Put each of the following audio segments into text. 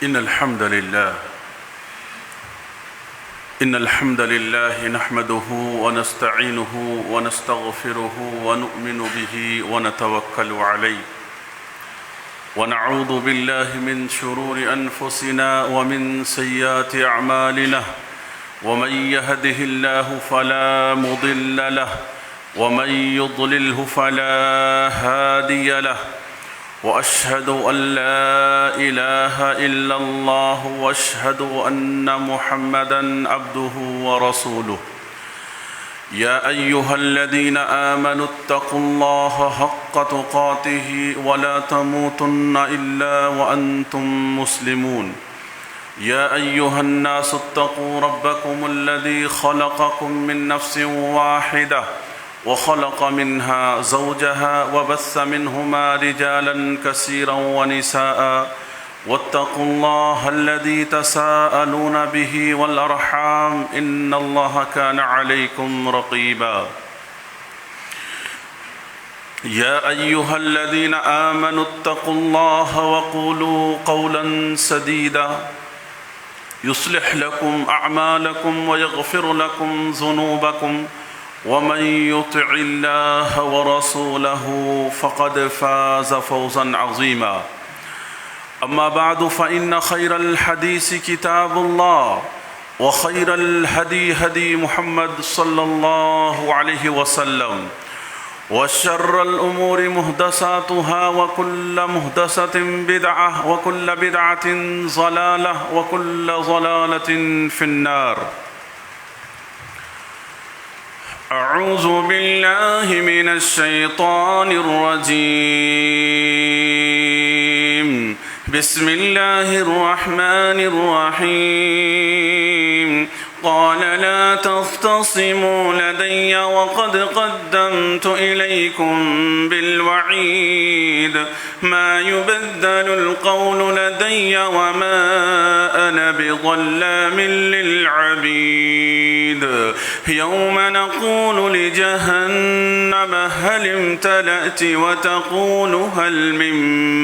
إن الحمد لله نحمده ونستعينه ونستغفره ونؤمن به ونتوكل عليه ونعوذ بالله من شرور أنفسنا ومن سيئات أعمالنا ومن يهده الله فلا مضل له ومن يضلله فلا هادي له وأشهد أن لا إله إلا الله وأشهد أن محمدًا عبده ورسوله يا أيها الذين آمنوا اتقوا الله حق تقاته ولا تموتن إلا وأنتم مسلمون يا أيها الناس اتقوا ربكم الذي خلقكم من نفس واحدة وخلق منها زوجها وبث منهما رجالا كثيرا ونساء واتقوا الله الذي تساءلون به والأرحام إن الله كان عليكم رقيبا يا أيها الذين آمنوا اتقوا الله وقولوا قولا سديدا يصلح لكم أعمالكم ويغفر لكم ذنوبكم ومن يطع الله ورسوله فقد فاز فوزا عظيما أما بعد فإن خير الحديث كتاب الله وخير الهدي هدي محمد صلى الله عليه وسلم وشر الأمور محدثاتها وكل محدثة بدعة وكل بدعة ضلالة وكل ضلالة في النار أعوذ بالله من الشيطان الرجيم بسم الله الرحمن الرحيم قال لا تختصموا لدي وقد قدمت إليكم بالوعيد ما يبدل القول لدي وما أنا بظلام للعبيد يوم نقول لجهنم هل امتلأت وتقول هل من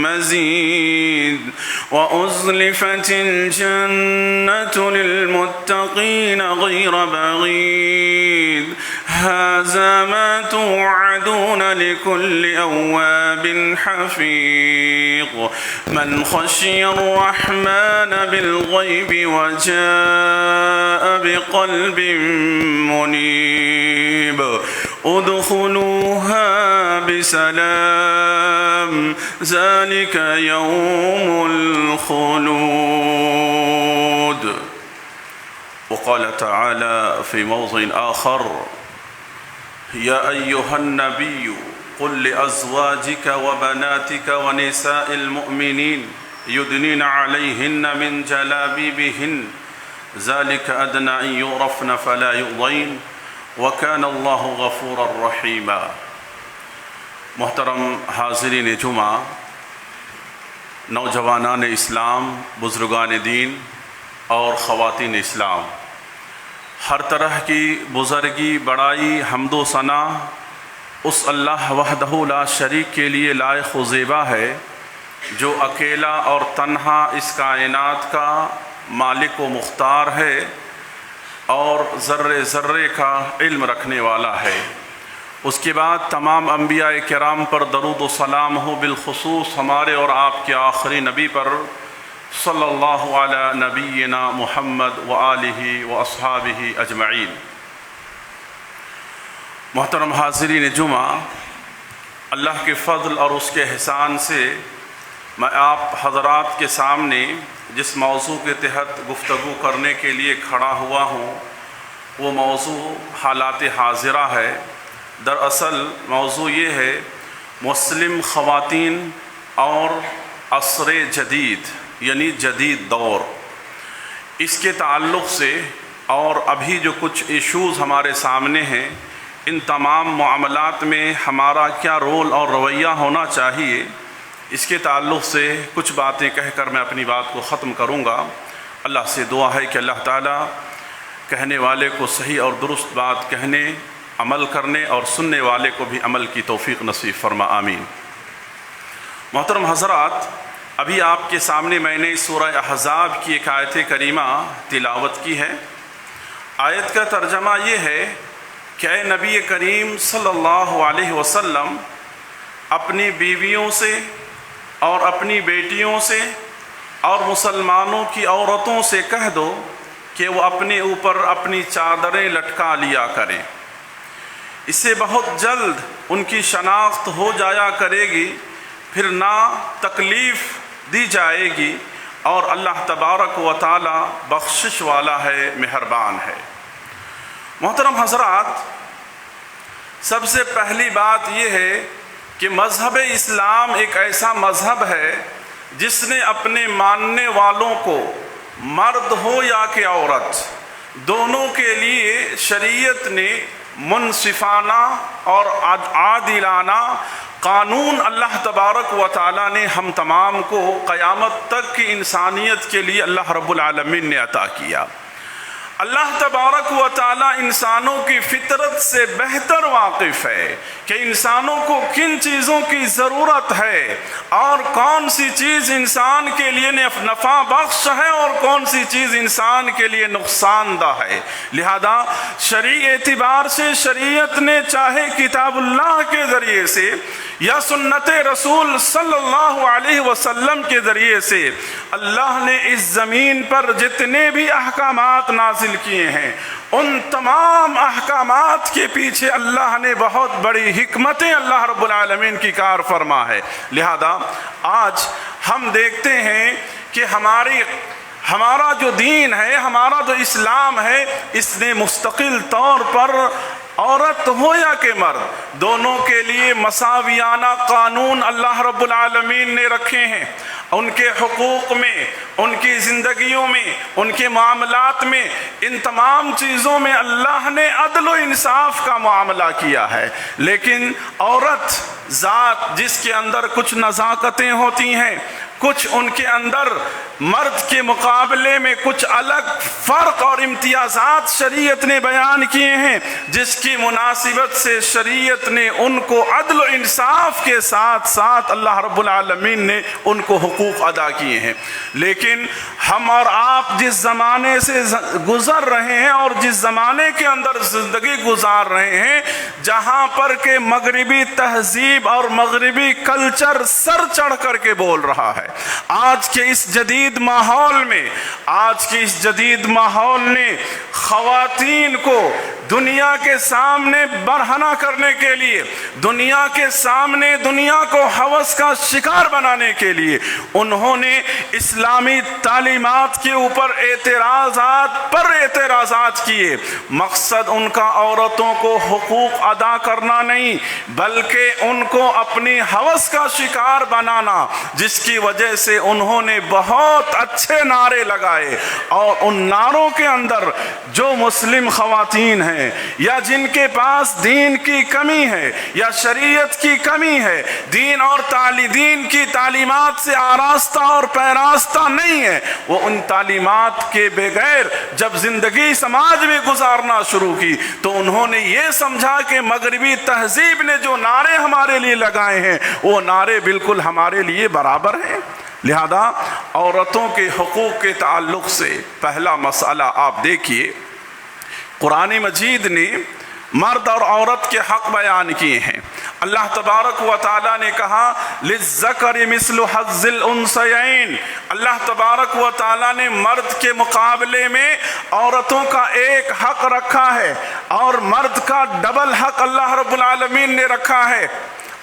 مزيد وأزلفت الجنة للمتقين غير بعيد هذا ما توعدون لكل أواب حفيظ من خشي الرحمن بالغيب وجاء بقلب منيب ادخلوها بسلام ذلك يوم الخلود. وقال تعالى في موضع آخر يا أيها النبي قل لأزواجك وبناتك ونساء المؤمنين يدنين عليهن من جلابيبهن ذلك أدنى أن يعرفن فلا يؤذين وكان الله غفورا رحيما. محترم حاضرین جمعہ، نوجوانان اسلام، بزرگان دین اور خواتین اسلام، ہر طرح کی بزرگی، بڑائی، حمد و ثنا اس اللہ وحدہ لا شریک کے لیے لائق و زیبا ہے جو اکیلا اور تنہا اس کائنات کا مالک و مختار ہے اور ذرے ذرے کا علم رکھنے والا ہے۔ اس کے بعد تمام انبیاء کرام پر درود و سلام ہو، بالخصوص ہمارے اور آپ کے آخری نبی پر صلی اللہ علی نبینا محمد وآلہ واصحابہ اجمعین۔ محترم حاضرین جمعہ، اللہ کے فضل اور اس کے احسان سے میں آپ حضرات کے سامنے جس موضوع کے تحت گفتگو کرنے کے لیے کھڑا ہوا ہوں وہ موضوع حالات حاضرہ ہے۔ دراصل موضوع یہ ہے مسلم خواتین اور عصر جدید، یعنی جدید دور۔ اس کے تعلق سے اور ابھی جو کچھ ایشوز ہمارے سامنے ہیں، ان تمام معاملات میں ہمارا کیا رول اور رویہ ہونا چاہیے، اس کے تعلق سے کچھ باتیں کہہ کر میں اپنی بات کو ختم کروں گا۔ اللہ سے دعا ہے کہ اللہ تعالیٰ کہنے والے کو صحیح اور درست بات کہنے، عمل کرنے اور سننے والے کو بھی عمل کی توفیق نصیب فرما، آمین۔ محترم حضرات، ابھی آپ کے سامنے میں نے سورہ احزاب کی ایک آیت کریمہ تلاوت کی ہے۔ آیت کا ترجمہ یہ ہے کہ اے نبی کریم صلی اللہ علیہ وسلم، اپنی بیویوں سے اور اپنی بیٹیوں سے اور مسلمانوں کی عورتوں سے کہہ دو کہ وہ اپنے اوپر اپنی چادریں لٹکا لیا کریں، اس سے بہت جلد ان کی شناخت ہو جایا کرے گی، پھر نہ تکلیف دی جائے گی، اور اللہ تبارک و تعالی بخشش والا ہے، مہربان ہے۔ محترم حضرات، سب سے پہلی بات یہ ہے کہ مذہب اسلام ایک ایسا مذہب ہے جس نے اپنے ماننے والوں کو، مرد ہو یا کہ عورت، دونوں کے لیے شریعت نے منصفانہ اور عادلانہ قانون اللہ تبارک و تعالیٰ نے ہم تمام کو قیامت تک کی انسانیت کے لیے اللہ رب العالمین نے عطا کیا۔ اللہ تبارک و تعالیٰ انسانوں کی فطرت سے بہتر واقف ہے کہ انسانوں کو کن چیزوں کی ضرورت ہے اور کون سی چیز انسان کے لیے نفع بخش ہے اور کون سی چیز انسان کے لیے نقصان دہ ہے۔ لہذا شرعی اعتبار سے شریعت نے چاہے کتاب اللہ کے ذریعے سے یا سنت رسول صلی اللہ علیہ وسلم کے ذریعے سے اللہ نے اس زمین پر جتنے بھی احکامات نازل کیے ہیں، ان تمام احکامات کے پیچھے اللہ نے بہت بڑی حکمتیں اللہ رب العالمین کی کار فرما ہے۔ لہذا آج ہم دیکھتے ہیں کہ ہمارا جو دین ہے، ہمارا جو اسلام ہے، اس نے مستقل طور پر عورت ہو یا کہ مرد، دونوں کے لیے مساویانہ قانون اللہ رب العالمین نے رکھے ہیں۔ ان کے حقوق میں، ان کی زندگیوں میں، ان کے معاملات میں، ان تمام چیزوں میں اللہ نے عدل و انصاف کا معاملہ کیا ہے۔ لیکن عورت ذات جس کے اندر کچھ نزاکتیں ہوتی ہیں، کچھ ان کے اندر مرد کے مقابلے میں کچھ الگ فرق اور امتیازات شریعت نے بیان کیے ہیں، جس کی مناسبت سے شریعت نے ان کو عدل و انصاف کے ساتھ ساتھ اللہ رب العالمین نے ان کو حقوق ادا کیے ہیں۔ لیکن ہم اور آپ جس زمانے سے گزر رہے ہیں اور جس زمانے کے اندر زندگی گزار رہے ہیں، جہاں پر کہ مغربی تہذیب اور مغربی کلچر سر چڑھ کر کے بول رہا ہے، آج کے اس جدید ماحول نے خواتین کو دنیا کے سامنے برہنہ کرنے کے لیے، دنیا کے سامنے دنیا کو ہوس کا شکار بنانے کے لیے انہوں نے اسلامی تعلیمات کے اوپر اعتراضات کیے۔ مقصد ان کا عورتوں کو حقوق ادا کرنا نہیں، بلکہ ان کو اپنی ہوس کا شکار بنانا، جس کی وجہ سے انہوں نے بہت اچھے نعرے لگائے، اور ان نعروں کے اندر جو مسلم خواتین ہیں یا جن کے پاس دین کی کمی ہے یا شریعت کی کمی ہے، دین کی تعلیمات سے آراستہ اور پیراستہ نہیں ہے، وہ ان تعلیمات کے بغیر جب زندگی سماج میں گزارنا شروع کی تو انہوں نے یہ سمجھا کہ مغربی تہذیب نے جو نعرے ہمارے لیے لگائے ہیں وہ نعرے بالکل ہمارے لیے برابر ہیں۔ لہذا عورتوں کے حقوق کے تعلق سے پہلا مسئلہ آپ دیکھیے، قرآن مجید نے مرد اور عورت کے حق بیان کیے ہیں۔ اللہ تبارک و تعالیٰ نے کہا لِلذَّكَرِ مِثْلُ حَظِّ الْأُنثَيَيْنِ، اللہ تبارک و تعالیٰ نے مرد کے مقابلے میں عورتوں کا ایک حق رکھا ہے اور مرد کا ڈبل حق اللہ رب العالمین نے رکھا ہے۔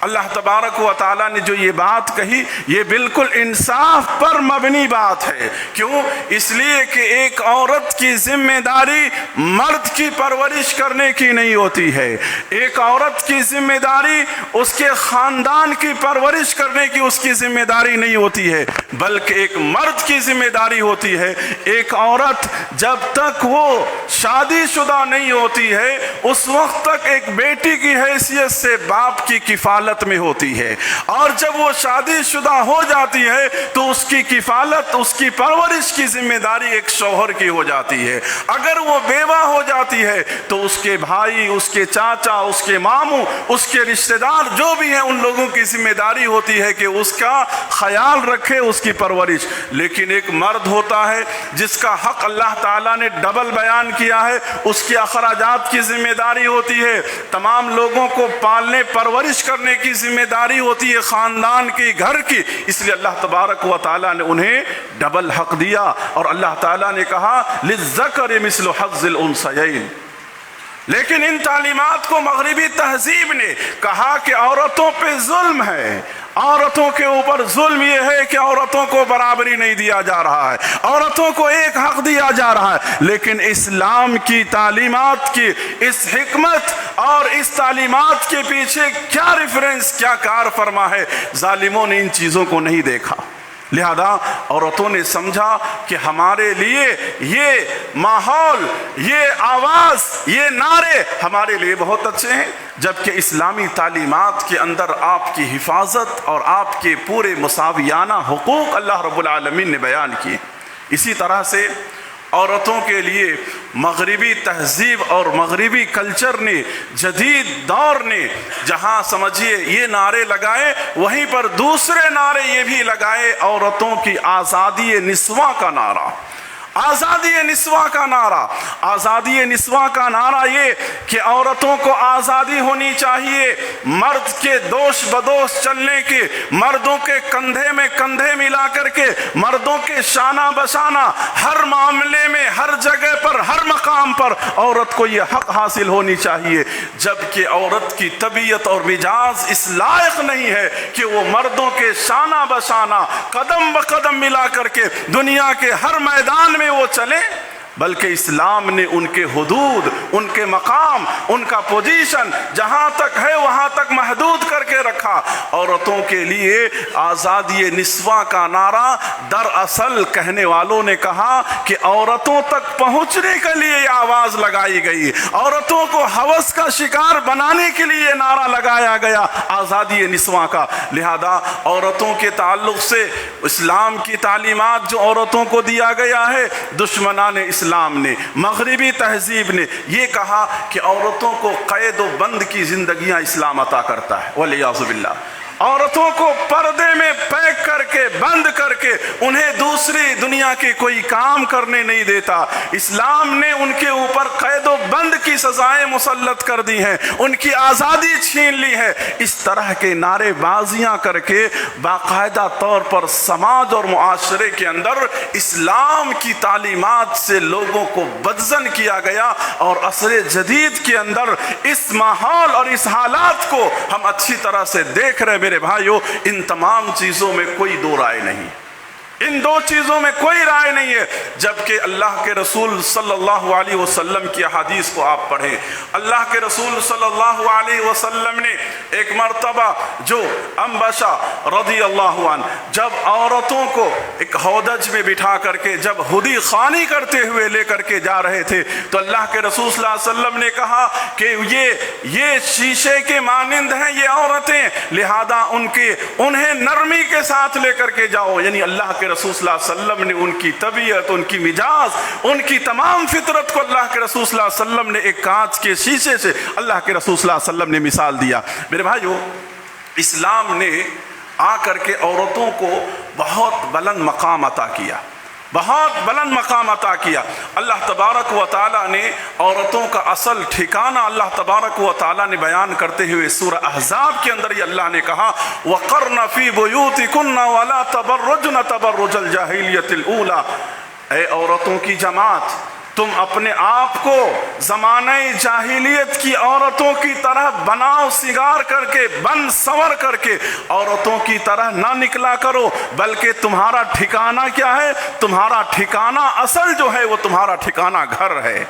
اللہ تبارک و تعالیٰ نے جو یہ بات کہی، یہ بالکل انصاف پر مبنی بات ہے۔ کیوں؟ اس لیے کہ ایک عورت کی ذمہ داری مرد کی پرورش کرنے کی نہیں ہوتی ہے، ایک عورت کی ذمہ داری اس کے خاندان کی پرورش کرنے کی اس کی ذمہ داری نہیں ہوتی ہے، بلکہ ایک مرد کی ذمہ داری ہوتی ہے۔ ایک عورت جب تک وہ شادی شدہ نہیں ہوتی ہے، اس وقت تک ایک بیٹی کی حیثیت سے باپ کی کفالت کفالت میں ہوتی ہے، اور جب وہ شادی شدہ ہو جاتی ہے تو اس کی کفالت، اس کی پرورش کی ذمہ داری ایک شوہر کی ہو جاتی ہے۔ اگر وہ بیوہ ہو جاتی ہے تو اس کے بھائی، اس کے چاچا، اس کے ماموں، اس کے رشتہ دار جو بھی ہیں، ان لوگوں کی ذمہ داری ہوتی ہے کہ اس کا خیال رکھے، اس کی پرورش۔ لیکن ایک مرد ہوتا ہے جس کا حق اللہ تعالیٰ نے ڈبل بیان کیا ہے، اس کے اخراجات کی ذمہ داری ہوتی ہے، تمام لوگوں کو پالنے پرورش کرنے کی ذمہ داری ہوتی ہے، خاندان کی، گھر کی، اس لیے اللہ تبارک و تعالیٰ نے انہیں ڈبل حق دیا، اور اللہ تعالیٰ نے کہا للذکر مثل حظ الانثیین۔ لیکن ان تعلیمات کو مغربی تہذیب نے کہا کہ عورتوں پہ ظلم ہے، عورتوں کے اوپر ظلم یہ ہے کہ عورتوں کو برابری نہیں دیا جا رہا ہے، عورتوں کو ایک حق دیا جا رہا ہے۔ لیکن اسلام کی تعلیمات کی اس حکمت اور اس تعلیمات کے پیچھے کیا ریفرنس، کیا کار فرما ہے، ظالموں نے ان چیزوں کو نہیں دیکھا۔ لہذا عورتوں نے سمجھا کہ ہمارے لیے یہ ماحول، یہ آواز، یہ نعرے ہمارے لیے بہت اچھے ہیں، جبکہ اسلامی تعلیمات کے اندر آپ کی حفاظت اور آپ کے پورے مساویانہ حقوق اللہ رب العالمین نے بیان کیے۔ اسی طرح سے عورتوں کے لیے مغربی تہذیب اور مغربی کلچر نے، جدید دور نے جہاں سمجھیے یہ نعرے لگائے، وہیں پر دوسرے نعرے یہ بھی لگائے، عورتوں کی آزادی نسواں کا نعرہ، آزادی نسواں کا نعرہ، آزادی نسواں کا نعرہ یہ کہ عورتوں کو آزادی ہونی چاہیے مرد کے دوش بدوش چلنے کی، مردوں کے کندھے میں کندھے ملا کر کے، مردوں کے شانہ بشانہ، ہر معاملے میں، ہر جگہ پر، ہر مقام پر عورت کو یہ حق حاصل ہونی چاہیے، جبکہ عورت کی طبیعت اور مزاج اس لائق نہیں ہے کہ وہ مردوں کے شانہ بشانہ، قدم بقدم ملا کر کے دنیا کے ہر میدان میں وہ چلے، بلکہ اسلام نے ان کے حدود، ان کے مقام، ان کا پوزیشن جہاں تک ہے وہاں تک محدود کر کے رکھا۔ عورتوں کے لیے آزادی نسواں کا نعرہ دراصل کہنے والوں نے کہا کہ عورتوں تک پہنچنے کے لیے یہ آواز لگائی گئی، عورتوں کو ہوس کا شکار بنانے کے لیے یہ نعرہ لگایا گیا آزادی نسواں کا۔ لہذا عورتوں کے تعلق سے اسلام کی تعلیمات جو عورتوں کو دیا گیا ہے، دشمنان اسلام نے، مغربی تہذیب نے یہ کہا کہ عورتوں کو قید و بند کی زندگیاں اسلام عطا کرتا ہے، والعیاذ باللہ۔ عورتوں کو پردے میں پیک کر کے، بند کر کے، انہیں دوسری دنیا کے کوئی کام کرنے نہیں دیتا۔ اسلام نے ان کے اوپر قید و بند کی سزائیں مسلط کر دی ہیں، ان کی آزادی چھین لی ہے۔ اس طرح کے نعرے بازیاں کر کے باقاعدہ طور پر سماج اور معاشرے کے اندر اسلام کی تعلیمات سے لوگوں کو بدزن کیا گیا، اور عصر جدید کے اندر اس ماحول اور اس حالات کو ہم اچھی طرح سے دیکھ رہے ہیں۔ میرے بھائیو، ان تمام چیزوں میں کوئی دو رائے نہیں، ان دو چیزوں میں کوئی رائے نہیں ہے، جبکہ اللہ کے رسول صلی اللہ علیہ وسلم کی حدیث کو آپ پڑھیں۔ اللہ کے رسول صلی اللہ علیہ وسلم نے ایک مرتبہ جو انبشہ رضی اللہ عنہ جب عورتوں کو ایک ہودج میں بٹھا کر کے جب ہدی خوانی کرتے ہوئے لے کر کے جا رہے تھے، تو اللہ کے رسول صلی اللہ علیہ وسلم نے کہا کہ یہ شیشے کے مانند ہیں یہ عورتیں، لہذا انہیں نرمی کے ساتھ لے کر کے جاؤ۔ یعنی اللہ کے رسول صلی اللہ علیہ وسلم نے ان کی طبیعت، ان کی مزاج، ان کی تمام فطرت کو اللہ کے رسول صلی اللہ علیہ وسلم نے ایک کانچ کے شیشے سے اللہ کے رسول صلی اللہ علیہ وسلم نے مثال دیا۔ میرے بھائیو، اسلام نے آ کر کے عورتوں کو بہت بلند مقام عطا کیا، بہت بلند مقام عطا کیا۔ اللہ تبارک و تعالیٰ نے عورتوں کا اصل ٹھکانہ اللہ تبارک و تعالیٰ نے بیان کرتے ہوئے سورہ احزاب کے اندر یہ اللہ نے کہا وَقَرْنَ فِي بُيُوتِكُنَّ وَلَا تَبَرُّجْنَ تَبَرُّجَ الْجَاهِلِيَّةِ الْأُولَى، اے عورتوں کی جماعت، تم اپنے آپ کو زمانہ جاہلیت کی عورتوں کی طرح بناؤ سنگار کر کے، بن سنور کر کے عورتوں کی طرح نہ نکلا کرو، بلکہ تمہارا ٹھکانہ کیا ہے؟ تمہارا ٹھکانہ اصل جو ہے وہ تمہارا ٹھکانہ گھر ہے۔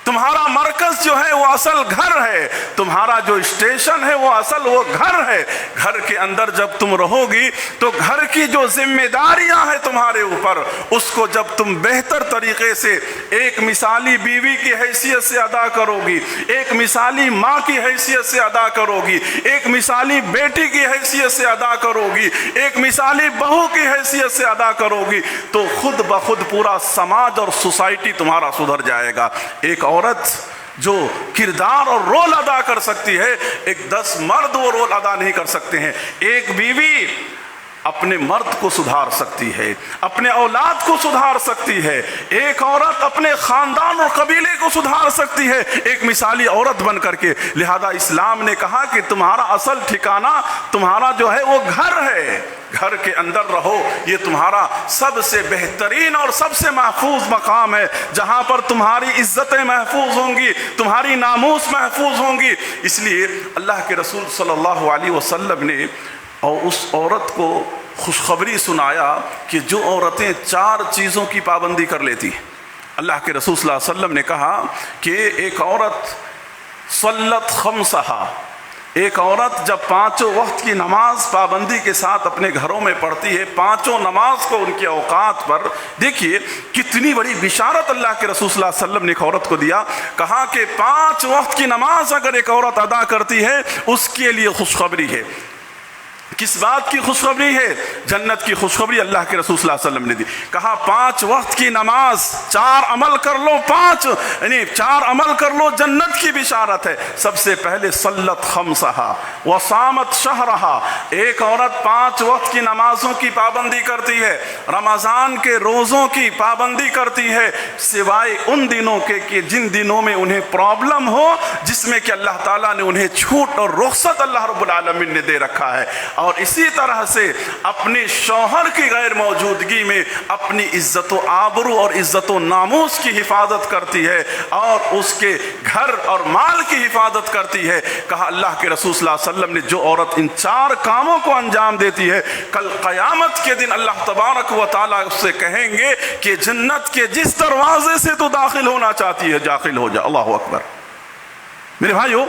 تمہارا مرکز جو ہے وہ اصل گھر ہے، تمہارا جو اسٹیشن ہے وہ اصل وہ گھر ہے۔ گھر کے اندر جب تم رہو گی تو گھر کی جو ذمہ داریاں ہیں تمہارے اوپر، اس کو جب تم بہتر طریقے سے ایک مثالی بیوی کی حیثیت سے ادا کرو گی، ایک مثالی ماں کی حیثیت سے ادا کرو گی، ایک مثالی بیٹی کی حیثیت سے ادا کرو گی، ایک مثالی بہو کی حیثیت سے ادا کرو گی، تو خود بخود پورا سماج اور سوسائٹی تمہارا سدھر جائے گا۔ ایک عورت جو کردار اور رول ادا کر سکتی ہے، ایک 10 مرد وہ رول ادا نہیں کر سکتے ہیں۔ ایک بیوی اپنے مرد کو سدھار سکتی ہے، اپنے اولاد کو سدھار سکتی ہے، ایک عورت اپنے خاندان اور قبیلے کو سدھار سکتی ہے ایک مثالی عورت بن کر کے۔ لہذا اسلام نے کہا کہ تمہارا اصل ٹھکانہ تمہارا جو ہے وہ گھر ہے، گھر کے اندر رہو، یہ تمہارا سب سے بہترین اور سب سے محفوظ مقام ہے، جہاں پر تمہاری عزتیں محفوظ ہوں گی، تمہاری ناموس محفوظ ہوں گی۔ اس لیے اللہ کے رسول صلی اللہ علیہ وسلم نے اور اس عورت کو خوشخبری سنایا کہ جو عورتیں 4 چیزوں کی پابندی کر لیتی ہیں۔ اللہ کے رسول صلی اللہ علیہ وسلم نے کہا کہ ایک عورت صلت خمسہا، ایک عورت جب 5 وقت کی نماز پابندی کے ساتھ اپنے گھروں میں پڑھتی ہے، 5 نماز کو ان کے اوقات پر، دیکھیے کتنی بڑی بشارت اللہ کے رسول صلی اللہ علیہ وسلم نے ایک عورت کو دیا۔ کہا کہ 5 وقت کی نماز اگر ایک عورت ادا کرتی ہے اس کے لیے خوشخبری ہے۔ کس بات کی خوشخبری ہے؟ جنت کی خوشخبری اللہ کے رسول صلی اللہ علیہ وسلم نے دی۔ کہا 5 وقت کی نماز، 4 عمل کر لو، 5 یعنی 4 عمل کر لو، جنت کی بشارت ہے۔ سب سے پہلے صلت خمسہا وصامت شہرہا، ایک عورت 5 وقت کی نمازوں کی پابندی کرتی ہے، رمضان کے روزوں کی پابندی کرتی ہے، سوائے ان دنوں کے کہ جن دنوں میں انہیں پرابلم ہو، جس میں کہ اللہ تعالیٰ نے انہیں چھوٹ اور رخصت اللہ رب العالمین نے دے رکھا ہے۔ اور اسی طرح سے اپنے شوہر کی غیر موجودگی میں اپنی عزت و آبرو اور عزت و ناموس کی حفاظت کرتی ہے اور اس کے گھر اور مال کی حفاظت کرتی ہے۔ کہا اللہ کے رسول صلی اللہ علیہ وسلم نے جو عورت ان 4 کاموں کو انجام دیتی ہے، کل قیامت کے دن اللہ تبارک و تعالیٰ اس سے کہیں گے کہ جنت کے جس دروازے سے تو داخل ہونا چاہتی ہے داخل ہو جا۔ اللہ اکبر۔ میرے بھائیو،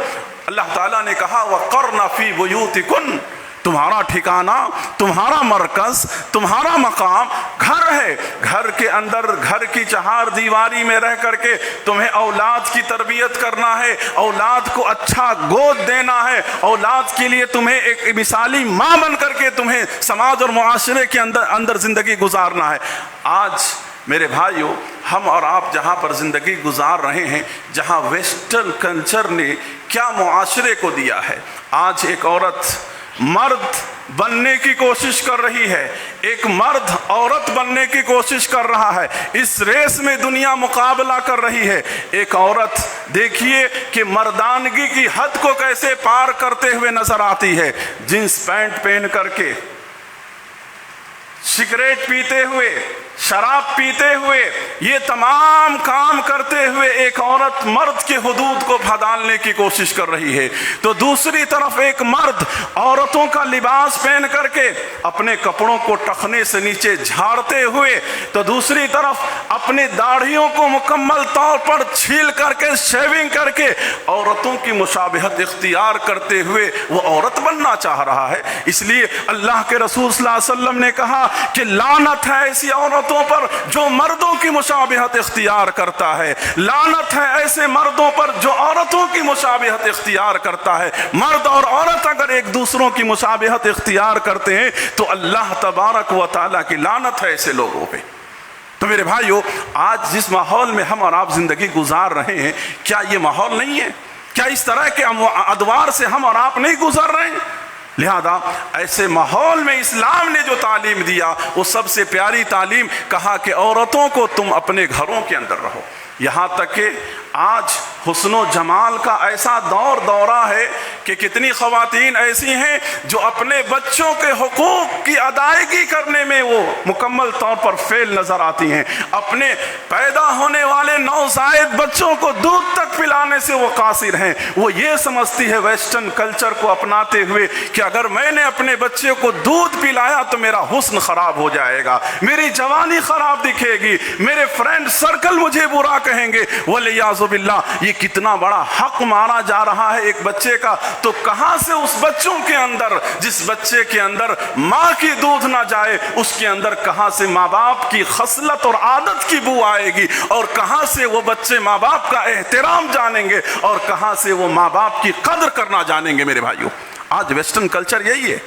اللہ تعالیٰ نے کہا وَقَرْنَ فِي بُيُوتِكُنَّ، تمہارا ٹھکانہ، تمہارا مرکز، تمہارا مقام گھر ہے۔ گھر کے اندر، گھر کی 4 دیواری میں رہ کر کے تمہیں اولاد کی تربیت کرنا ہے، اولاد کو اچھا گود دینا ہے، اولاد کے لیے تمہیں ایک مثالی ماں بن کر کے تمہیں سماج اور معاشرے کے اندر زندگی گزارنا ہے۔ آج میرے بھائیو، ہم اور آپ جہاں پر زندگی گزار رہے ہیں، جہاں ویسٹرن کلچر نے کیا معاشرے کو دیا ہے، آج ایک عورت مرد بننے کی کوشش کر رہی ہے، ایک مرد عورت بننے کی کوشش کر رہا ہے، اس ریس میں دنیا مقابلہ کر رہی ہے۔ ایک عورت دیکھیے کہ مردانگی کی حد کو کیسے پار کرتے ہوئے نظر آتی ہے، جینس پینٹ پہن کر کے، سگریٹ پیتے ہوئے، شراب پیتے ہوئے، یہ تمام کام کرتے ہوئے ایک عورت مرد کے حدود کو بھدالنے کی کوشش کر رہی ہے، تو دوسری طرف ایک مرد عورتوں کا لباس پہن کر کے اپنے کپڑوں کو ٹخنے سے نیچے جھاڑتے ہوئے، تو دوسری طرف اپنی داڑھیوں کو مکمل طور پر چھیل کر کے شیونگ کر کے عورتوں کی مشابہت اختیار کرتے ہوئے وہ عورت بننا چاہ رہا ہے۔ اس لیے اللہ کے رسول صلی اللہ علیہ وسلم نے کہا کہ لعنت ہے ایسی عورتوں پر جو مردوں کی مشابہت اختیار کرتا ہے، لعنت ہے ایسے مردوں پر جو عورتوں کی مشابہت اختیار کرتا ہے۔ مرد اور عورت اگر ایک دوسروں کی مشابہت اختیار کرتے ہیں تو اللہ تبارک و تعالیٰ کی لعنت ہے ایسے لوگوں پہ۔ تو میرے بھائیو، آج جس ماحول میں ہم اور آپ زندگی گزار رہے ہیں، کیا یہ ماحول نہیں ہے؟ کیا اس طرح کے ادوار سے ہم اور آپ نہیں گزر رہے ہیں؟ لہذا ایسے ماحول میں اسلام نے جو تعلیم دیا وہ سب سے پیاری تعلیم، کہا کہ عورتوں کو تم اپنے گھروں کے اندر رہو۔ یہاں تک کہ آج حسن و جمال کا ایسا دورہ ہے کہ کتنی خواتین ایسی ہیں جو اپنے بچوں کے حقوق کی ادائیگی کرنے میں وہ مکمل طور پر فیل نظر آتی ہیں. اپنے پیدا ہونے والے نوزائیدہ بچوں کو دودھ تک پلانے سے وہ قاصر ہیں. وہ یہ سمجھتی ہے ویسٹرن کلچر کو اپناتے ہوئے کہ اگر میں نے اپنے بچے کو دودھ پلایا تو میرا حسن خراب ہو جائے گا, میری جوانی خراب دکھے گی, میرے فرینڈ سرکل مجھے برا کہیں گے. وَلِعِيَاذُ بِاللَّهِ یہ کتنا بڑا حق مارا جا رہا ہے ایک بچے کا. تو کہاں سے اس بچوں کے اندر, جس بچے کے اندر ماں کی دودھ نہ جائے, اس کے اندر کہاں سے ماں باپ کی خصلت اور عادت کی بو آئے گی, اور کہاں سے وہ بچے ماں باپ کا احترام جانیں گے, اور کہاں سے وہ ماں باپ کی قدر کرنا جانیں گے. میرے بھائیوں, آج ویسٹرن کلچر یہی ہے.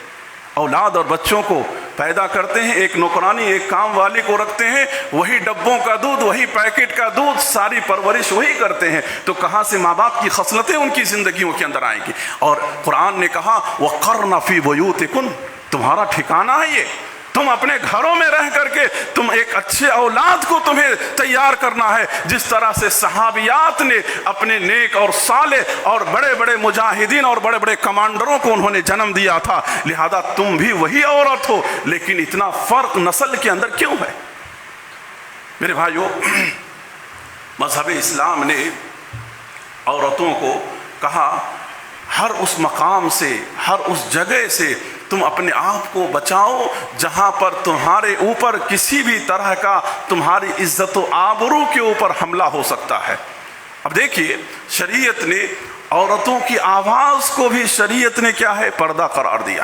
اولاد اور بچوں کو پیدا کرتے ہیں, ایک نوکرانی ایک کام والی کو رکھتے ہیں, وہی ڈبوں کا دودھ, وہی پیکٹ کا دودھ, ساری پرورش وہی کرتے ہیں. تو کہاں سے ماں باپ کی خصلتیں ان کی زندگیوں کے اندر آئیں گی؟ اور قرآن نے کہا وَقَرْنَ فِي بُيُوتِكُنَّ, تمہارا ٹھکانہ ہے یہ. تم اپنے گھروں میں رہ کر کے تم ایک اچھے اولاد کو تمہیں تیار کرنا ہے, جس طرح سے صحابیات نے اپنے نیک اور صالح اور بڑے بڑے مجاہدین اور بڑے بڑے کمانڈروں کو انہوں نے جنم دیا تھا. لہذا تم بھی وہی عورت ہو, لیکن اتنا فرق نسل کے اندر کیوں ہے؟ میرے بھائیو, مذہب اسلام نے عورتوں کو کہا ہر اس مقام سے, ہر اس جگہ سے تم اپنے آپ کو بچاؤ جہاں پر تمہارے اوپر کسی بھی طرح کا تمہاری عزت و آبرو کے اوپر حملہ ہو سکتا ہے. اب دیکھیے, شریعت نے عورتوں کی آواز کو بھی شریعت نے کیا ہے, پردہ قرار دیا.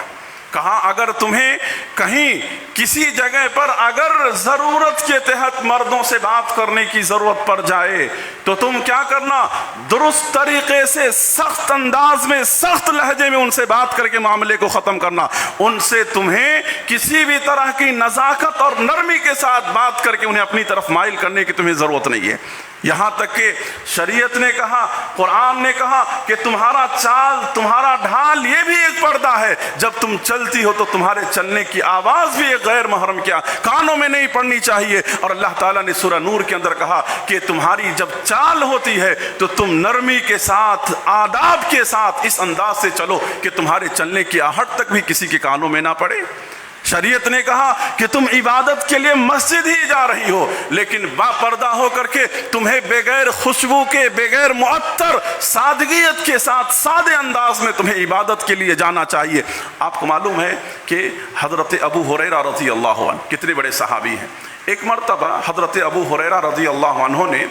کہا اگر تمہیں کہیں کسی جگہ پر اگر ضرورت کے تحت مردوں سے بات کرنے کی ضرورت پڑ جائے تو تم کیا کرنا, درست طریقے سے, سخت انداز میں, سخت لہجے میں ان سے بات کر کے معاملے کو ختم کرنا. ان سے تمہیں کسی بھی طرح کی نزاکت اور نرمی کے ساتھ بات کر کے انہیں اپنی طرف مائل کرنے کی تمہیں ضرورت نہیں ہے. یہاں تک کہ شریعت نے کہا, قرآن نے کہا کہ تمہارا چال, تمہارا ڈھال یہ بھی ایک پردہ ہے. جب تم چلتی ہو تو تمہارے چلنے کی آواز بھی ایک غیر محرم کیا کانوں میں نہیں پڑنی چاہیے. اور اللہ تعالیٰ نے سورہ نور کے اندر کہا کہ تمہاری جب چال ہوتی ہے تو تم نرمی کے ساتھ, آداب کے ساتھ اس انداز سے چلو کہ تمہارے چلنے کی آہٹ تک بھی کسی کے کانوں میں نہ پڑے. شریعت نے کہا کہ تم عبادت کے لیے مسجد ہی جا رہی ہو, لیکن با پردہ ہو کر کے تمہیں بغیر خوشبو کے, بغیر معطر, سادگیت کے ساتھ, سادے انداز میں تمہیں عبادت کے لیے جانا چاہیے. آپ کو معلوم ہے کہ حضرت ابو ہریرہ رضی اللہ عنہ کتنے بڑے صحابی ہیں. ایک مرتبہ حضرت ابو ہریرہ رضی اللہ عنہ نے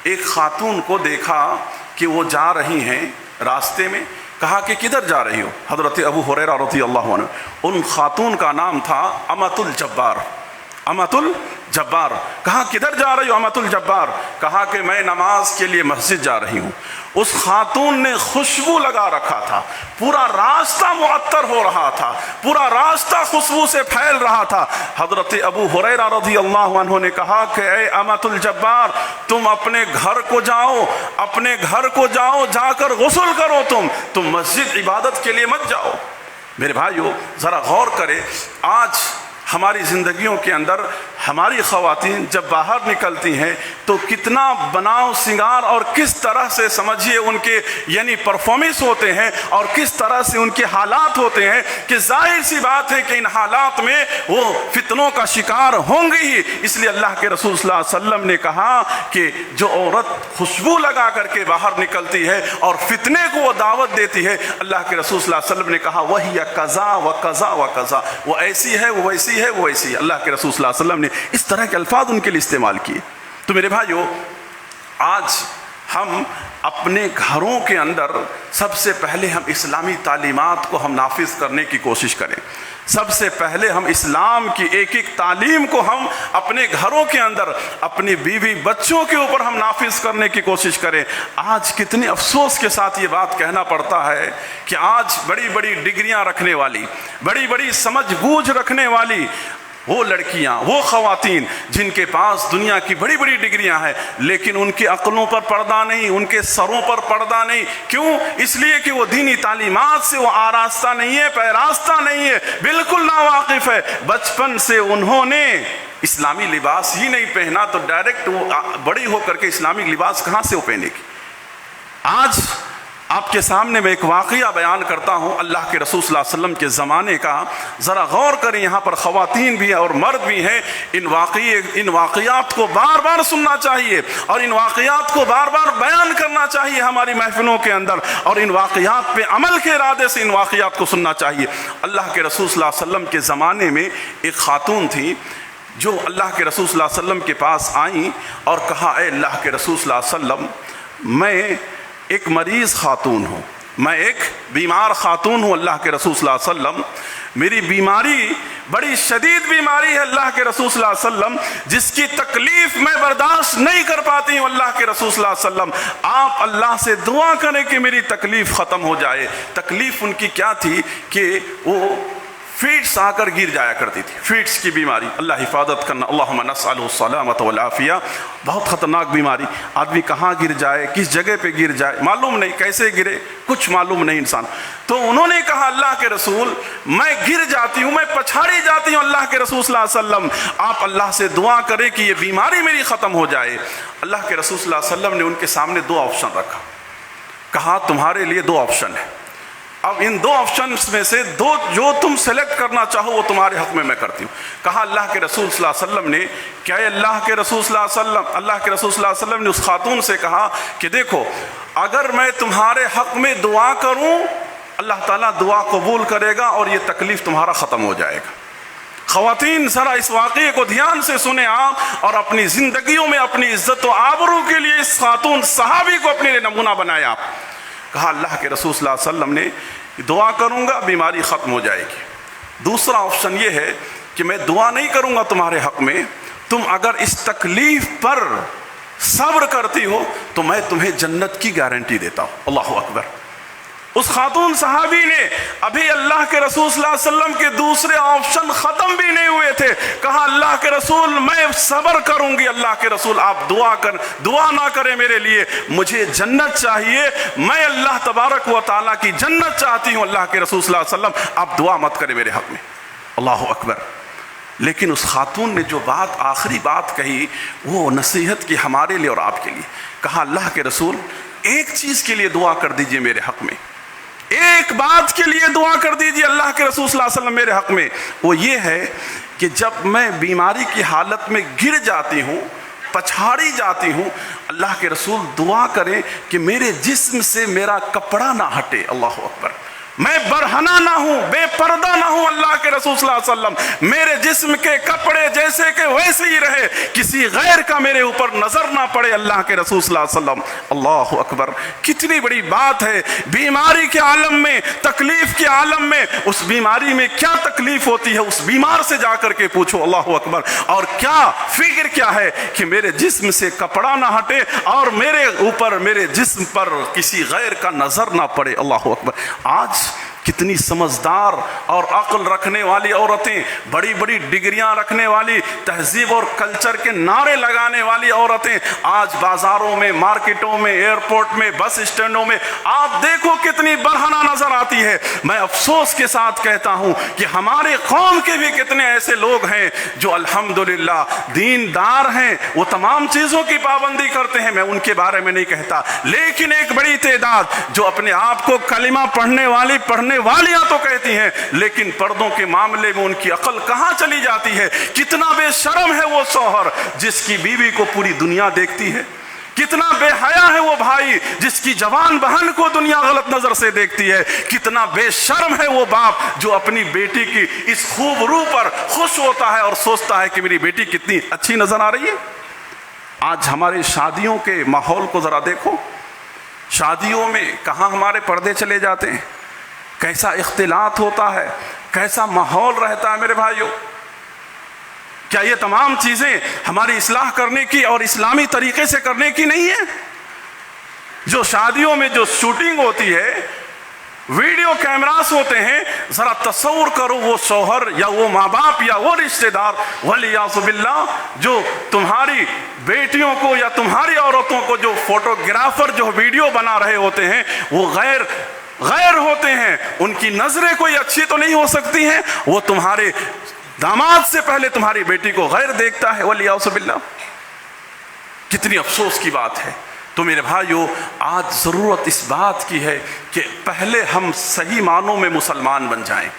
ایک خاتون کو دیکھا کہ وہ جا رہی ہیں راستے میں. کہا کہ کدھر جا رہی ہو؟ حضرت ابو ہریرہ رضی اللہ عنہ, ان خاتون کا نام تھا امۃ الجبار. امۃ الجبار. کہا کدھر جا رہی ہو امۃ الجبار؟ کہا کہ میں نماز کے لیے مسجد جا رہی ہوں. اس خاتون نے خوشبو لگا رکھا تھا, پورا راستہ معطر ہو رہا تھا, پورا راستہ خوشبو سے پھیل رہا تھا. حضرت ابو ہریرہ رضی اللہ عنہ نے کہا کہ اے امۃ الجبار, تم اپنے گھر کو جاؤ, اپنے گھر کو جاؤ, جا کر غسل کرو, تم مسجد عبادت کے لیے مت جاؤ. میرے بھائیو, ذرا غور کرے, آج ہماری زندگیوں کے اندر ہماری خواتین جب باہر نکلتی ہیں تو کتنا بناؤ سنگار اور کس طرح سے سمجھیے ان کے یعنی پرفارمنس ہوتے ہیں, اور کس طرح سے ان کے حالات ہوتے ہیں کہ ظاہر سی بات ہے کہ ان حالات میں وہ فتنوں کا شکار ہوں گی ہی. اس لیے اللہ کے رسول صلی اللہ علیہ وسلم نے کہا کہ جو عورت خوشبو لگا کر کے باہر نکلتی ہے اور فتنے کو وہ دعوت دیتی ہے, اللہ کے رسول صلی اللہ علیہ وسلم نے کہا وہی قضا و قضا و قضا, وہ ایسی ہے, وہ ایسی ہے, وہ ایسی ہے. اللہ کے رسول صلی اللہ علیہ وسلم نے اس طرح کے الفاظ ان کے لیے استعمال کیے. تو میرے بھائیو, آج ہم اپنے گھروں کے اندر سب سے پہلے ہم اسلامی تعلیمات کو ہم نافذ کرنے کی کوشش کریں. سب سے پہلے ہم اسلام کی ایک ایک تعلیم کو ہم اپنے گھروں کے اندر اپنی بیوی بچوں کے اوپر ہم نافذ کرنے کی کوشش کریں. آج کتنے افسوس کے ساتھ یہ بات کہنا پڑتا ہے کہ آج بڑی بڑی ڈگریاں رکھنے والی, بڑی بڑی سمجھ بوجھ رکھنے والی وہ لڑکیاں, وہ خواتین جن کے پاس دنیا کی بڑی بڑی ڈگریاں ہیں, لیکن ان کے عقلوں پر پردہ نہیں, ان کے سروں پر پردہ نہیں. کیوں؟ اس لیے کہ وہ دینی تعلیمات سے وہ آراستہ نہیں ہے, پیراستہ نہیں ہے, بالکل ناواقف ہے. بچپن سے انہوں نے اسلامی لباس ہی نہیں پہنا تو ڈائریکٹ وہ بڑی ہو کر کے اسلامی لباس کہاں سے وہ پہنے گی؟ آج آپ کے سامنے میں ایک واقعہ بیان کرتا ہوں اللہ کے رسول صلی اللہ علیہ وسلم کے زمانے کا. ذرا غور کریں، یہاں پر خواتین بھی ہیں اور مرد بھی ہیں. ان واقعات کو بار بار سننا چاہیے اور ان واقعات کو بار بار بیان کرنا چاہیے ہماری محفلوں کے اندر، اور ان واقعات پہ عمل کے ارادے سے ان واقعات کو سننا چاہیے. اللہ کے رسول صلی اللہ علیہ وسلم کے زمانے میں ایک خاتون تھی جو اللہ کے رسول صلی اللہ علیہ وسلم کے پاس آئیں اور کہا، اے اللہ کے رسول صلی اللہ علیہ وسلم، میں ایک مریض خاتون ہوں، میں ایک بیمار خاتون ہوں اللہ کے رسول صلی اللہ علیہ وسلم. میری بیماری بڑی شدید بیماری ہے اللہ کے رسول صلی اللہ علیہ وسلم، جس کی تکلیف میں برداشت نہیں کر پاتی ہوں اللہ کے رسول صلی اللہ علیہ وسلم. آپ اللہ سے دعا کریں کہ میری تکلیف ختم ہو جائے. تکلیف ان کی کیا تھی کہ وہ فیٹس آ کر گر جایا کرتی تھی، فیٹس کی بیماری. اللہ حفاظت کرنا، اللہم نسألہ السلامۃ والعافیہ. بہت خطرناک بیماری. آدمی کہاں گر جائے، کس جگہ پہ گر جائے معلوم نہیں، کیسے گرے کچھ معلوم نہیں انسان. تو انہوں نے کہا، اللہ کے رسول، میں گر جاتی ہوں، میں پچھاڑی جاتی ہوں اللہ کے رسول صلی اللہ علیہ وسلم، آپ اللہ سے دعا کریں کہ یہ بیماری میری ختم ہو جائے. اللہ کے رسول صلی اللہ علیہ وسلم نے ان کے سامنے دو آپشن رکھا. کہا تمہارے لیے دو آپشن ہیں، اب ان دو آپشنز میں سے دو جو تم سلیکٹ کرنا چاہو وہ تمہارے حق میں کرتی ہوں. کہا اللہ کے رسول صلی اللہ علیہ وسلم نے، کیا اللہ کے رسول صلی اللہ علیہ وسلم، اللہ کے رسول صلی اللہ علیہ وسلم نے اس خاتون سے کہا کہ دیکھو، اگر میں تمہارے حق میں دعا کروں اللہ تعالیٰ دعا قبول کرے گا اور یہ تکلیف تمہارا ختم ہو جائے گا. خواتین ذرا اس واقعے کو دھیان سے سنیں آپ، اور اپنی زندگیوں میں اپنی عزت و آبرو کے لیے اس خاتون صحابی کو اپنے لیے نمونہ بنائے آپ. کہا اللہ کے رسول صلی اللہ علیہ وسلم نے، دعا کروں گا بیماری ختم ہو جائے گی. دوسرا آپشن یہ ہے کہ میں دعا نہیں کروں گا تمہارے حق میں، تم اگر اس تکلیف پر صبر کرتی ہو تو میں تمہیں جنت کی گارنٹی دیتا ہوں. اللہ اکبر. اس خاتون صحابی نے ابھی اللہ کے رسول صلی اللہ علیہ وسلم کے دوسرے آپشن ختم بھی نہیں ہوئے تھے، کہا اللہ کے رسول میں صبر کروں گی. اللہ کے رسول آپ دعا نہ کریں میرے لیے، مجھے جنت چاہیے، میں اللہ تبارک و تعالیٰ کی جنت چاہتی ہوں. اللہ کے رسول صلی اللہ علیہ وسلم آپ دعا مت کریں میرے حق میں. اللہ اکبر. لیکن اس خاتون نے جو بات آخری بات کہی وہ نصیحت کی ہمارے لیے اور آپ کے لیے. کہا اللہ کے رسول ایک چیز کے لیے دعا کر دیجئے میرے حق میں، ایک بات کے لیے دعا کر دیجئے اللہ کے رسول صلی اللہ علیہ وسلم میرے حق میں. وہ یہ ہے کہ جب میں بیماری کی حالت میں گر جاتی ہوں، پچھاڑی جاتی ہوں، اللہ کے رسول دعا کریں کہ میرے جسم سے میرا کپڑا نہ ہٹے. اللہ اکبر. میں برہنہ نہ ہوں، بے پردہ نہ ہوں اللہ کے رسول صلی اللہ علیہ وسلم، میرے جسم کے کپڑے جیسے کہ ویسے ہی رہے، کسی غیر کا میرے اوپر نظر نہ پڑے اللہ کے رسول صلی اللہ علیہ وسلم. اللہ اکبر. کتنی بڑی بات ہے. بیماری کے عالم میں، تکلیف کے عالم میں، اس بیماری میں کیا تکلیف ہوتی ہے اس بیمار سے جا کر کے پوچھو. اللہ اکبر. اور کیا فکر کیا ہے کہ میرے جسم سے کپڑا نہ ہٹے اور میرے اوپر، میرے جسم پر کسی غیر کا نظر نہ پڑے. اللہ اکبر. آج کتنی سمجھدار اور عقل رکھنے والی عورتیں، بڑی بڑی ڈگریاں رکھنے والی، تہذیب اور کلچر کے نعرے لگانے والی عورتیں آج بازاروں میں، مارکیٹوں میں، ایئرپورٹ میں، بس اسٹینڈوں میں آپ دیکھو کتنی برہنہ نظر آتی ہے. میں افسوس کے ساتھ کہتا ہوں کہ ہمارے قوم کے بھی کتنے ایسے لوگ ہیں جو الحمدللہ دیندار ہیں، وہ تمام چیزوں کی پابندی کرتے ہیں، میں ان کے بارے میں نہیں کہتا، لیکن ایک بڑی تعداد جو اپنے آپ کو کلمہ پڑھنے والیاں تو کہتی ہیں، لیکن پردوں کے معاملے میں ان کی عقل کہاں چلی جاتی ہے. کتنا بے شرم ہے وہ شوہر جس کی بیوی کو پوری دنیا دیکھتی ہے. کتنا بے حیا ہے وہ بھائی جس کی جوان بہن کو دنیا غلط نظر سے دیکھتی ہے. کتنا بے شرم ہے وہ باپ جو اپنی بیٹی کی اس خوب روح پر خوش ہوتا ہے اور سوچتا ہے کہ میری بیٹی کتنی اچھی نظر آ رہی ہے. آج ہماری شادیوں کے ماحول کو ذرا دیکھو. شادیوں میں کہاں ہمارے پردے چلے جاتے ہیں، کیسا اختلاط ہوتا ہے، کیسا ماحول رہتا ہے میرے بھائیوں. کیا یہ تمام چیزیں ہماری اصلاح کرنے کی اور اسلامی طریقے سے کرنے کی نہیں ہے؟ جو شادیوں میں جو شوٹنگ ہوتی ہے، ویڈیو کیمراز ہوتے ہیں، ذرا تصور کرو وہ شوہر یا وہ ماں باپ یا وہ رشتہ دار ولیعاذ باللہ جو تمہاری بیٹیوں کو یا تمہاری عورتوں کو جو فوٹوگرافر جو ویڈیو بنا رہے ہوتے ہیں وہ غیر ہوتے ہیں. ان کی نظریں کوئی اچھی تو نہیں ہو سکتی ہیں، وہ تمہارے داماد سے پہلے تمہاری بیٹی کو غیر دیکھتا ہے ولیعاذ باللہ. کتنی افسوس کی بات ہے. تو میرے بھائیو، آج ضرورت اس بات کی ہے کہ پہلے ہم صحیح معنوں میں مسلمان بن جائیں،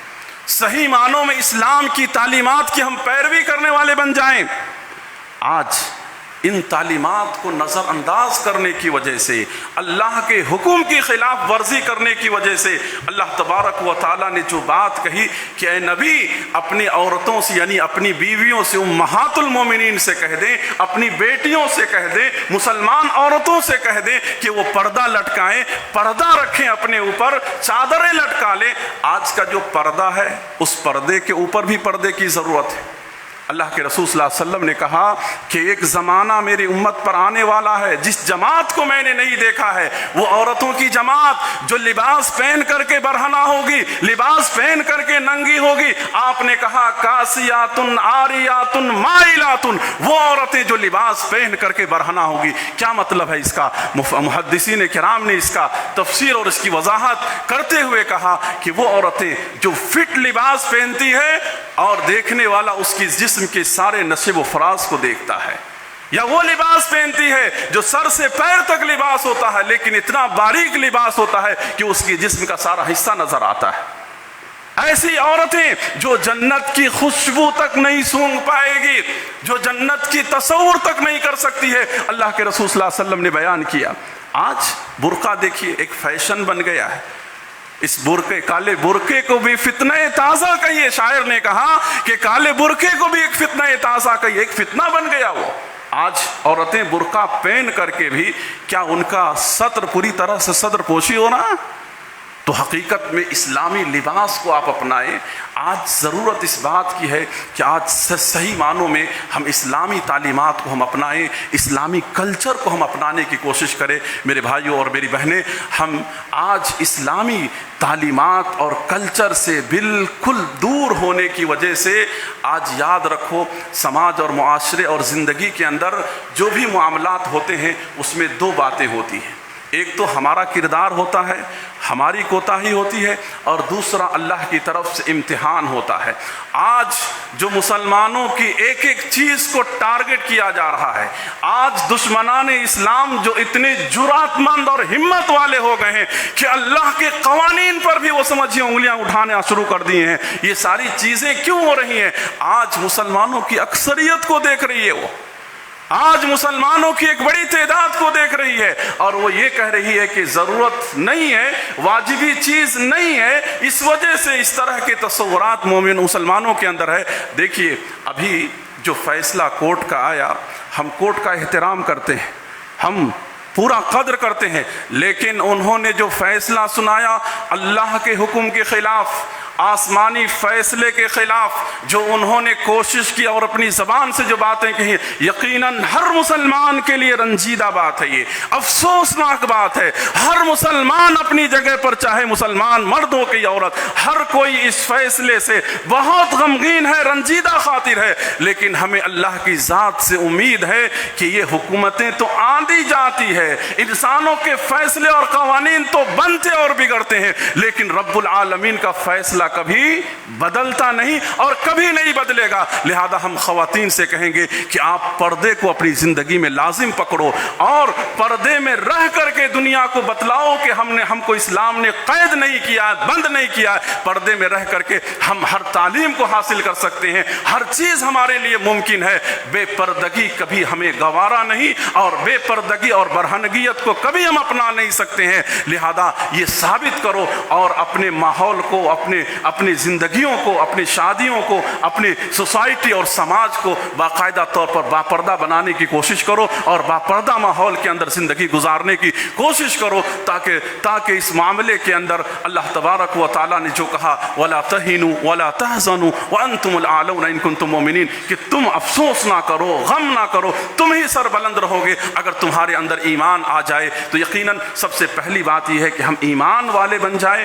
صحیح معنوں میں اسلام کی تعلیمات کی ہم پیروی کرنے والے بن جائیں۔ آج ان تعلیمات کو نظر انداز کرنے کی وجہ سے، اللہ کے حکم کی خلاف ورزی کرنے کی وجہ سے اللہ تبارک و تعالیٰ نے جو بات کہی کہ اے نبی اپنی عورتوں سے، یعنی اپنی بیویوں سے، امہات المومنین سے کہہ دیں، اپنی بیٹیوں سے کہہ دیں، مسلمان عورتوں سے کہہ دیں کہ وہ پردہ لٹکائیں، پردہ رکھیں اپنے اوپر، چادریں لٹکا لیں۔ آج کا جو پردہ ہے اس پردے کے اوپر بھی پردے کی ضرورت ہے۔ اللہ کے رسول صلی اللہ علیہ وسلم نے کہا کہ ایک زمانہ میری امت پر آنے والا ہے جس جماعت کو میں نے نہیں دیکھا ہے، وہ عورتوں کی جماعت جو لباس پہن کر کے برہنہ ہوگی، لباس پہن کر کے ننگی ہوگی۔ آپ نے کہا کاسیاتن عاریاتن مائلاتن، وہ عورتیں جو لباس پہن کر کے برہنہ ہوگی۔ کیا مطلب ہے اس کا؟ محدثین کرام نے اس کا تفسیر اور اس کی وضاحت کرتے ہوئے کہا کہ وہ عورتیں جو فٹ لباس پہنتی ہے اور دیکھنے والا اس کی جسم کے سارے نشیب و فراز کو دیکھتا ہے، یا وہ لباس پہنتی ہے جو سر سے پیر تک لباس ہوتا ہے لیکن اتنا باریک لباس ہوتا ہے کہ اس کی جسم کا سارا حصہ نظر آتا ہے۔ ایسی عورتیں جو جنت کی خوشبو تک نہیں سونگھ پائے گی، جو جنت کی تصور تک نہیں کر سکتی ہے، اللہ کے رسول صلی اللہ علیہ وسلم نے بیان کیا۔ آج برقع دیکھیے ایک فیشن بن گیا ہے، اس برقعے، کالے برقعے کو بھی فتنہ تازہ کہیے، شاعر نے کہا کہ کالے برقعے کو بھی ایک فتنہ تازہ کہیے، ایک فتنہ بن گیا وہ۔ آج عورتیں برقع پہن کر کے بھی کیا ان کا سطر پوری طرح سے صدر پوشی ہو رہا؟ تو حقیقت میں اسلامی لباس کو آپ اپنائیں۔ آج ضرورت اس بات کی ہے کہ آج صحیح معنوں میں ہم اسلامی تعلیمات کو ہم اپنائیں، اسلامی کلچر کو ہم اپنانے کی کوشش کریں۔ میرے بھائیوں اور میری بہنیں، ہم آج اسلامی تعلیمات اور کلچر سے بالکل دور ہونے کی وجہ سے آج یاد رکھو سماج اور معاشرے اور زندگی کے اندر جو بھی معاملات ہوتے ہیں اس میں دو باتیں ہوتی ہیں۔ ایک تو ہمارا کردار ہوتا ہے، ہماری کوتاہی ہوتی ہے، اور دوسرا اللہ کی طرف سے امتحان ہوتا ہے۔ آج جو مسلمانوں کی ایک ایک چیز کو ٹارگٹ کیا جا رہا ہے، آج دشمنان اسلام جو اتنے جرأت مند اور ہمت والے ہو گئے ہیں کہ اللہ کے قوانین پر بھی وہ سمجھیے انگلیاں اٹھانا شروع کر دیے ہیں۔ یہ ساری چیزیں کیوں ہو رہی ہیں؟ آج مسلمانوں کی اکثریت کو دیکھ رہی ہے، وہ آج مسلمانوں کی ایک بڑی تعداد کو دیکھ رہی ہے، اور وہ یہ کہہ رہی ہے کہ ضرورت نہیں ہے، واجبی چیز نہیں ہے۔ اس وجہ سے اس طرح کے تصورات مومن مسلمانوں کے اندر ہے۔ دیکھیے ابھی جو فیصلہ کورٹ کا آیا، ہم کورٹ کا احترام کرتے ہیں، ہم پورا قدر کرتے ہیں، لیکن انہوں نے جو فیصلہ سنایا اللہ کے حکم کے خلاف، آسمانی فیصلے کے خلاف، جو انہوں نے کوشش کی اور اپنی زبان سے جو باتیں کہی، یقیناً ہر مسلمان کے لیے رنجیدہ بات ہے، یہ افسوسناک بات ہے۔ ہر مسلمان اپنی جگہ پر، چاہے مسلمان مرد ہو کہ عورت، ہر کوئی اس فیصلے سے بہت غمگین ہے، رنجیدہ خاطر ہے۔ لیکن ہمیں اللہ کی ذات سے امید ہے کہ یہ حکومتیں تو آندھی جاتی ہے، انسانوں کے فیصلے اور قوانین تو بنتے اور بگڑتے ہیں، لیکن رب العالمین کا فیصلہ کبھی بدلتا نہیں اور کبھی نہیں بدلے گا۔ لہذا ہم خواتین سے کہیں گے کہ آپ پردے کو اپنی زندگی میں لازم پکڑو، اور پردے میں رہ کر کے دنیا کو بتلاؤ کہ ہم کو اسلام نے قید نہیں کیا، بند نہیں کیا۔ پردے میں رہ کر کے ہم ہر تعلیم کو حاصل کر سکتے ہیں، ہر چیز ہمارے لیے ممکن ہے۔ بے پردگی کبھی ہمیں گوارا نہیں، اور بے پردگی اور برہنگیت کو کبھی ہم اپنا نہیں سکتے ہیں۔ لہذا یہ ثابت کرو اور اپنے ماحول کو، اپنی زندگیوں کو، اپنی شادیوں کو، اپنی سوسائٹی اور سماج کو باقاعدہ طور پر باپردہ بنانے کی کوشش کرو، اور باپردہ ماحول کے اندر زندگی گزارنے کی کوشش کرو، تاکہ اس معاملے کے اندر اللہ تبارک و تعالیٰ نے جو کہا وَلَا تَهِنُوا وَلَا تَحْزَنُوا وَأَنْتُمُ الْأَعْلَوْنَ إِن كُنتُم مُؤْمِنِينَ، کہ تم افسوس نہ کرو، غم نہ کرو، تم ہی سر بلند رہو گے اگر تمہارے اندر ایمان آ جائے۔ تو یقیناً سب سے پہلی بات یہ ہے کہ ہم ایمان والے بن جائیں،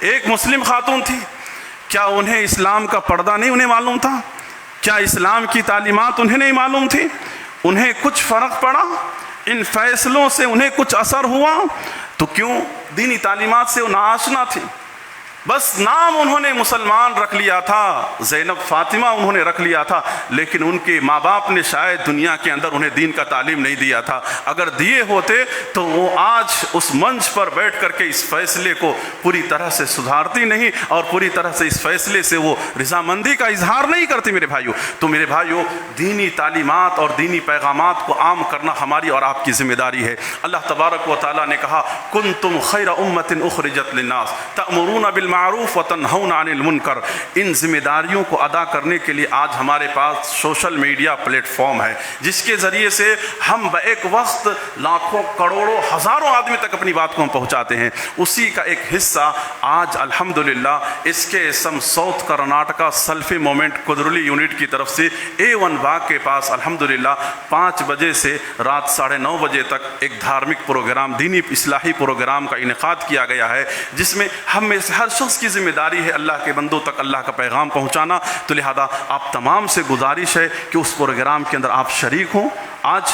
ایک مسلم خاتون تھی، کیا انہیں اسلام کا پردہ نہیں انہیں معلوم تھا؟ کیا اسلام کی تعلیمات انہیں نہیں معلوم تھی؟ انہیں کچھ فرق پڑا؟ ان فیصلوں سے انہیں کچھ اثر ہوا؟ تو کیوں دینی تعلیمات سے وہ ناآشنا تھی، بس نام انہوں نے مسلمان رکھ لیا تھا، زینب فاطمہ انہوں نے رکھ لیا تھا، لیکن ان کے ماں باپ نے شاید دنیا کے اندر انہیں دین کا تعلیم نہیں دیا تھا۔ اگر دیے ہوتے تو وہ آج اس منچ پر بیٹھ کر کے اس فیصلے کو پوری طرح سے سدھارتی نہیں اور پوری طرح سے اس فیصلے سے وہ رضامندی کا اظہار نہیں کرتی میرے بھائیوں۔ تو میرے بھائیوں، دینی تعلیمات اور دینی پیغامات کو عام کرنا ہماری اور آپ کی ذمہ داری ہے۔ اللہ تبارک و تعالیٰ نے کہا کنتم خیر امۃ اخرجت للناس تأمرون بالمعروف وتنہون عن المنکر۔ ان ذمہ داریوں کو ادا کرنے کے لیے آج ہمارے پاس سوشل میڈیا پلیٹ فارم ہے، جس کے ذریعے سے ہم ایک وقت لاکھوں کروڑوں ہزاروں آدمی تک اپنی بات کو ہم پہنچاتے ہیں۔ اسی کا ایک حصہ آج الحمدللہ اس کے اسم south Karnataka Salafi movement Kudroli unit کی طرف سے A1 باغ کے پاس الحمدللہ 5 بجے سے رات 9:30 بجے تک ایک دھارمک پروگرام، دینی اصلاحی پروگرام کا انعقاد کیا گیا ہے، جس میں ہم میں سے ہر شخص کی ذمہ داری ہے اللہ کے بندوں تک اللہ کا پیغام پہنچانا۔ تو لہذا آپ تمام سے گزارش ہے کہ اس پروگرام کے اندر آپ شریک ہوں۔ آج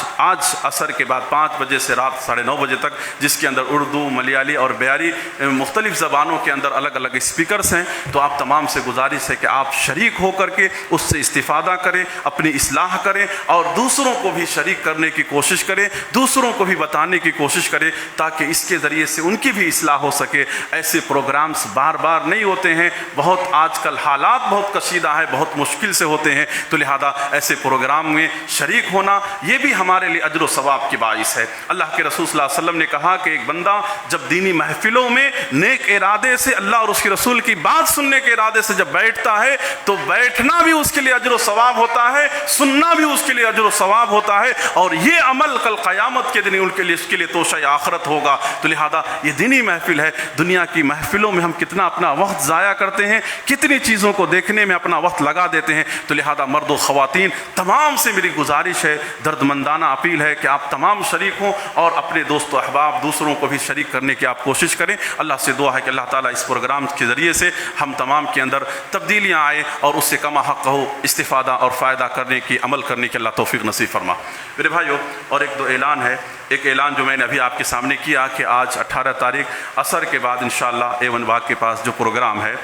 عصر کے بعد 5 بجے سے رات 9:30 بجے تک، جس کے اندر اردو، ملیالی اور بیاری مختلف زبانوں کے اندر الگ الگ اسپیکرز ہیں، تو آپ تمام سے گزارش ہے کہ آپ شریک ہو کر کے اس سے استفادہ کریں، اپنی اصلاح کریں اور دوسروں کو بھی شریک کرنے کی کوشش کریں، دوسروں کو بھی بتانے کی کوشش کریں، تاکہ اس کے ذریعے سے ان کی بھی اصلاح ہو سکے۔ ایسے پروگرامز بار بار نہیں ہوتے ہیں، بہت آج کل حالات بہت کشیدہ ہیں، بہت مشکل سے ہوتے ہیں، تو لہذا ایسے پروگرام میں شریک ہونا یہ بھی ہمارے لیے اجر و ثواب کی باعث ہے۔ اللہ کے رسول صلی اللہ علیہ وسلم نے کہا کہ ایک بندہ جب دینی محفلوں میں نیک ارادے سے اللہ اور اس کے رسول کی بات سننے کے ارادے سے جب بیٹھتا ہے تو بیٹھنا بھی اس کے لیے اجر و ثواب ہوتا ہے، سننا بھی اس کے لیے اجر و ثواب ہوتا ہے، اور یہ عمل کل قیامت کے دن اس کے لیے توشہ آخرت ہوگا۔ تو لہذا یہ دینی محفل ہے۔ دنیا کی محفلوں میں ہم کتنا اپنا وقت ضائع کرتے ہیں، کتنی چیزوں کو دیکھنے میں اپنا وقت لگا دیتے ہیں۔ تو لہذا مرد و خواتین تمام سے میری گزارش ہے، درد مندانہ اپیل ہے کہ آپ تمام شریک ہوں اور اپنے دوست و احباب دوسروں کو بھی شریک کرنے کی آپ کوشش کریں۔ اللہ سے دعا ہے کہ اللہ تعالیٰ اس پروگرام کے ذریعے سے ہم تمام کے اندر تبدیلیاں آئے اور اس سے کما حق ہو استفادہ اور فائدہ کرنے کی، عمل کرنے کی اللہ توفیق نصیب فرما۔ میرے بھائیوں، اور ایک دو اعلان ہے۔ ایک اعلان جو میں نے ابھی آپ کے سامنے کیا کہ آج 18 تاریخ عصر کے بعد انشاءاللہ A1 باغ کے پاس جو پروگرام ہے۔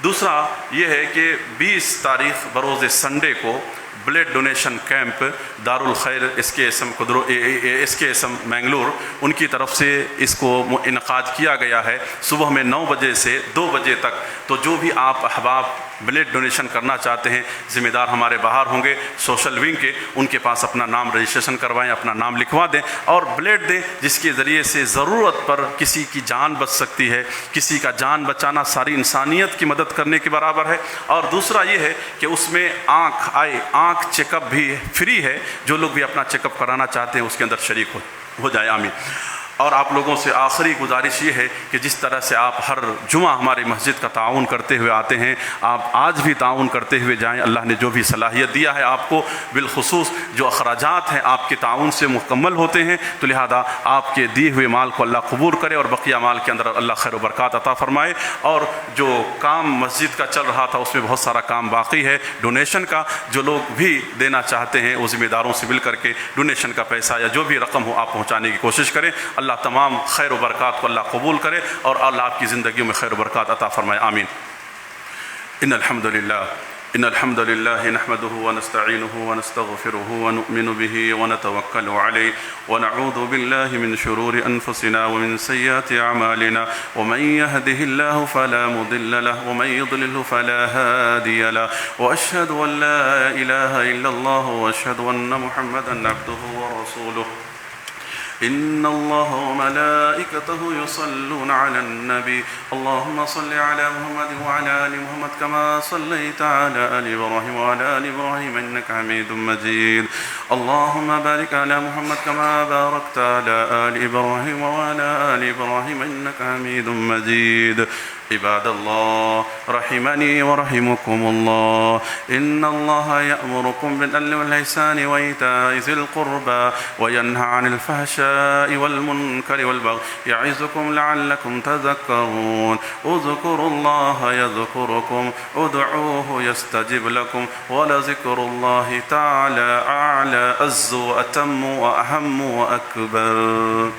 دوسرا یہ ہے کہ 20 تاریخ بروز سنڈے کو بلڈ ڈونیشن کیمپ دارالخیر ایس کے ایس ایم منگلور ان کی طرف سے اس کو انعقاد کیا گیا ہے، صبح میں 9 بجے سے 2 بجے تک۔ تو جو بھی آپ احباب بلڈ ڈونیشن کرنا چاہتے ہیں، ذمہ دار ہمارے باہر ہوں گے سوشل ونگ کے، ان کے پاس اپنا نام رجسٹریشن کروائیں، اپنا نام لکھوا دیں اور بلڈ دیں، جس کے ذریعے سے ضرورت پر کسی کی جان بچ سکتی ہے۔ کسی کا جان بچانا ساری انسانیت کی مدد کرنے کے برابر ہے۔ اور دوسرا یہ ہے کہ اس میں آنکھ چیک اپ بھی فری ہے، جو لوگ بھی اپنا چیک اپ کرانا چاہتے ہیں اس کے اندر شریک ہو جائے۔ آمین۔ اور آپ لوگوں سے آخری گزارش یہ ہے کہ جس طرح سے آپ ہر جمعہ ہماری مسجد کا تعاون کرتے ہوئے آتے ہیں، آپ آج بھی تعاون کرتے ہوئے جائیں۔ اللہ نے جو بھی صلاحیت دیا ہے آپ کو، بالخصوص جو اخراجات ہیں آپ کے تعاون سے مکمل ہوتے ہیں، تو لہذا آپ کے دیے ہوئے مال کو اللہ قبول کرے اور بقیہ مال کے اندر اللہ خیر و برکات عطا فرمائے۔ اور جو کام مسجد کا چل رہا تھا اس میں بہت سارا کام باقی ہے ڈونیشن کا، جو لوگ بھی دینا چاہتے ہیں وہ ذمہ داروں سے مل کر کے ڈونیشن کا پیسہ یا جو بھی رقم ہو آپ پہنچانے کی کوشش کریں۔ اللہ تمام خیر و برکات کو اللہ قبول کرے اور اللہ آپ کی زندگیوں میں خیر و برکات عطا فرمائے۔ آمین۔ ان الحمد لله نحمده ونستعينه ونستغفره ونؤمن به ونتوكل عليه ونعوذ بالله من شرور أنفسنا ومن سيئات أعمالنا ومن يهده الله فلا مضل له ومن يضلل فلا هادي له وأشهد أن لا إله إلا الله وأشهد أن محمدا عبده ورسوله إن الله وملائكته يصلون على النبي اللهم صل على محمد وعلى آل محمد كما صليت على آل إبراهيم وعلى آل إبراهيم إنك حميد مجيد اللهم بارك على محمد كما باركت على آل إبراهيم وعلى آل إبراهيم إنك حميد مجيد عباد الله رحمني ورحمكم الله، إن الله يأمركم بالعدل والإحسان وإيتاء ذي القربى وينهى عن الفحشاء والمنكر والبغي يعظكم لعلكم تذكرون. اذكروا الله يذكركم، ادعوه يستجب لكم، ولذكر الله تعالى أعلى أعز وأتم وأهم وأكبر.